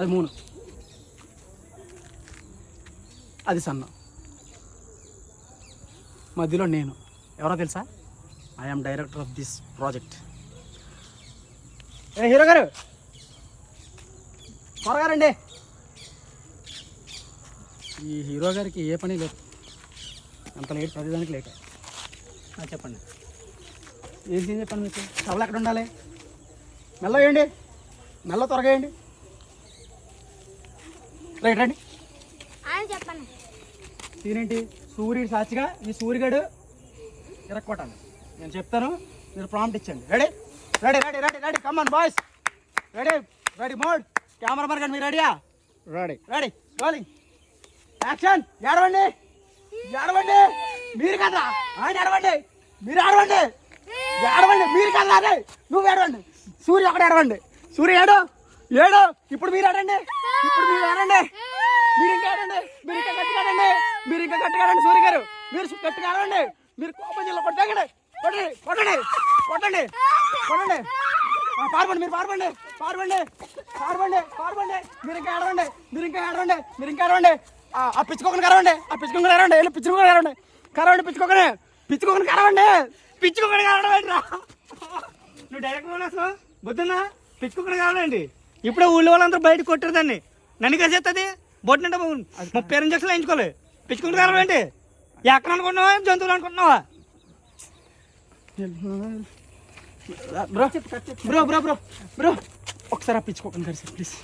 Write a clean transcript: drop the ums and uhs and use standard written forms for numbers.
అది మూను, అది సన్న, మధ్యలో నేను. ఎవరో తెలుసా? I'm director of this project. A hero గారు త్వరగా రండి. ఈ హీరో గారికి ఏ పని లేదు, అంత లేట్, ప్రతిదానికి లేట్. చెప్పండి, ఏం సీన్ చెప్పండి మీకు? టవల్ ఎక్కడ ఉండాలి? మెల్ల వేయండి, మెల్ల త్వరగా వేయండి. రైట్ రండి. చెప్పండి సీన్ ఏంటి? సూర్యుడు సాక్షిగా ఈ సూర్యుడు ఇరక్కొట్టాలి. నేను చెప్తాను, మీరు ప్రాంప్ట్ ఇచ్చండి. Ready ready ready ready ready come on boys, ready ready mode. Cameraman గారు మీరు రెడీయా? Ready ready rolling action. ఏడవండి ఏడవండి, మీరు కదా ఆయన ఏడవండి, మీరు ఏడవండి, ఏడవండి మీరు కదా, అదే నువ్వు ఏడవండి. సూర్య ఒకటి ఏడవండి, సూర్య ఏడు ఏడు. ఇప్పుడు మీరు ఏడండి, ఇప్పుడు మీరు ఏడండి, మీరు ఇంకా ఏడండి, మీరు ఇంకా గట్టిగా ఆడండి, మీరు ఇంకా గట్టిగా ఆడండి. సూర్య గారు మీరు గట్టిగా ఆడండి, మీరు కోపం జిల్లా కొట్టండి, కొట్టండి కొట్టండి కొట్టండి కొట్టండి. పార్వండి, మీరు పార్వండి పార్వండి పార్వండి పార్వండి, మీరు ఇంకా ఏడవండి, మీరు ఇంకా ఏడవండి, మీరు ఇంకా ఏడవండి. ఆ పిచ్చుకోకని కరవండి, ఆ పిచ్చుకోకని కరవండి, వెళ్ళి పిచ్చుకోకని కరవండి, కరవండి పిచ్చుకోకని, పిచ్చుకోకని కరవండి, పిచ్చుకోకని కరవండి రా. నువ్వు డైరెక్ట్ అసలు బొద్దున్నా పిచ్చుకోకని కరవండి. ఇప్పుడే ఊళ్ళో వాళ్ళందరూ బయటకు కొట్టారు దాన్ని, నన్ను కలిసేస్తుంది. బొట్టినంటే 30 ఇంజక్షన్లు వేయించుకోవాలి. పిచ్చుకోకని కరవండి. ఎక్కడ అనుకుంటున్నావా, జంతువులు అనుకుంటున్నావా? Bro bro bro bro bro ఒకసారి పిచ్చుకోకండి సార్ ప్లీజ్.